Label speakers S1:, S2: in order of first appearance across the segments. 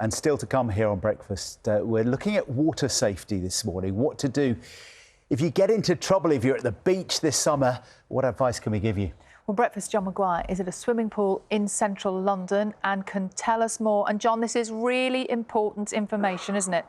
S1: And still to come here on Breakfast, we're looking at water safety this morning. What to do if you get into trouble, if you're at the beach this summer. What advice can we give you?
S2: Well, Breakfast, John Maguire is at a swimming pool in central London and can tell us more. And John, this is really important information, isn't it?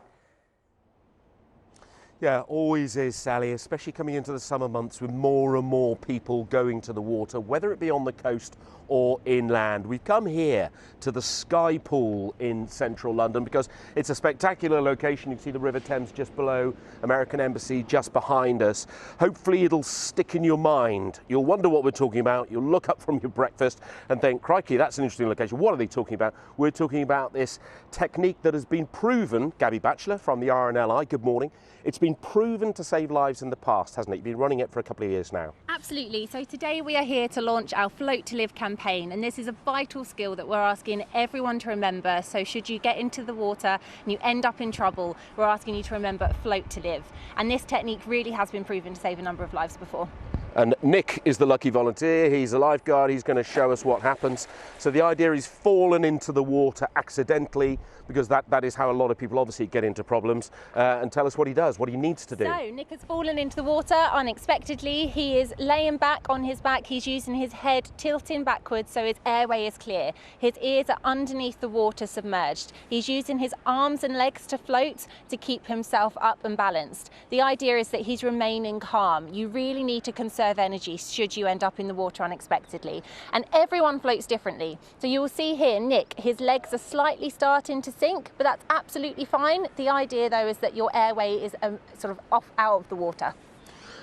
S3: Yeah, always is, Sally, especially coming into the summer months with more and more people going to the water, whether it be on the coast or inland. We've come here to the Sky Pool in central London because it's a spectacular location. You can see the River Thames just below, American Embassy just behind us. Hopefully it'll stick in your mind. You'll wonder what we're talking about. You'll look up from your breakfast and think, crikey, that's an interesting location. What are they talking about? We're talking about this technique that has been proven. Gabby Batchelor from the RNLI, good morning. It's been proven to save lives in the past, hasn't it? You've been running it for a couple of years now.
S4: Absolutely. So today we are here to launch our Float to Live campaign, and this is a vital skill that we're asking everyone to remember. So should you get into the water and you end up in trouble, we're asking you to remember Float to Live. And this technique really has been proven to save a number of lives before.
S3: And Nick is the lucky volunteer. He's a lifeguard. He's going to show us what happens. So the idea is fallen into the water accidentally, because that is how a lot of people obviously get into problems. And tell us what he does, what he needs to do.
S4: So Nick has fallen into the water unexpectedly. He is laying back on his back. He's using his head tilting backwards so his airway is clear. His ears are underneath the water submerged. He's using his arms and legs to float to keep himself up and balanced. The idea is that he's remaining calm. You really need to conserve energy should you end up in the water unexpectedly. And everyone floats differently. So you will see here, Nick, his legs are slightly starting to sink, but that's absolutely fine. The idea though is that your airway is sort of off out of the water.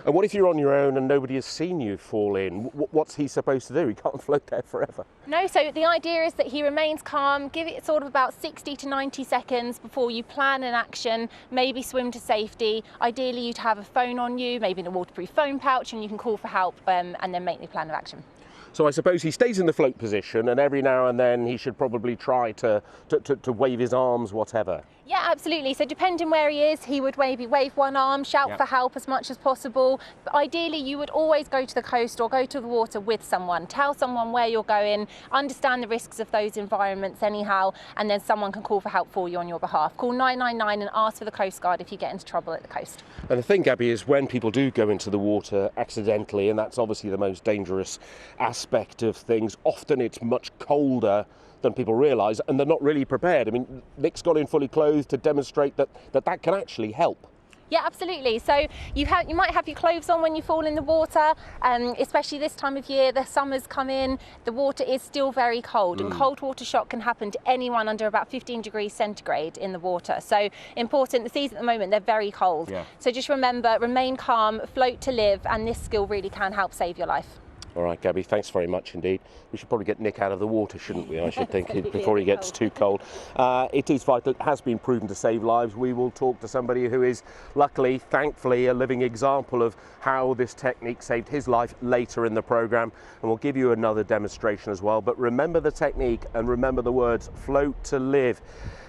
S3: And what if you're on your own and nobody has seen you fall in? What's he supposed to do? He can't float there forever.
S4: No, so the idea is that he remains calm, give it sort of about 60 to 90 seconds before you plan an action, maybe swim to safety. Ideally you'd have a phone on you, maybe in a waterproof phone pouch, and you can call for help and then make the plan of action.
S3: So I suppose he stays in the float position, and every now and then he should probably try to wave his arms, whatever.
S4: Yeah, absolutely. So depending where he is, he would maybe wave one arm, shout for help as much as possible. But ideally, you would always go to the coast or go to the water with someone. Tell someone where you're going, understand the risks of those environments anyhow, and then someone can call for help for you on your behalf. Call 999 and ask for the Coast Guard if you get into trouble at the coast.
S3: And the thing, Gabby, is when people do go into the water accidentally, and that's obviously the most dangerous aspect of things, often it's much colder than people realise, and they're not really prepared. I mean, Nick's got in fully clothed to demonstrate that can actually help.
S4: Yeah, absolutely. So you might have your clothes on when you fall in the water, especially this time of year. The summer's come in, the water is still very cold, and cold water shock can happen to anyone under about 15 degrees centigrade in the water. So important, the seas at the moment, they're very cold. Yeah. So just remember, remain calm, float to live, and this skill really can help save your life.
S3: All right, Gabby, thanks very much indeed. We should probably get Nick out of the water, shouldn't we? I should think, before he gets too cold. It is vital. It has been proven to save lives. We will talk to somebody who is luckily, thankfully, a living example of how this technique saved his life later in the programme. And we'll give you another demonstration as well. But remember the technique and remember the words, float to live.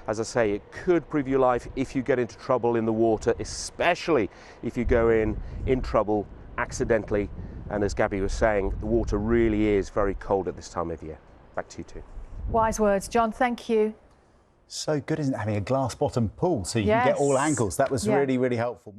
S3: As I say, it could prove your life if you get into trouble in the water, especially if you go in trouble accidentally. And as Gabby was saying, the water really is very cold at this time of year. Back to you two.
S2: Wise words, John. Thank you.
S1: So good, isn't it, having a glass bottom pool so you can get all angles? That was really, really helpful.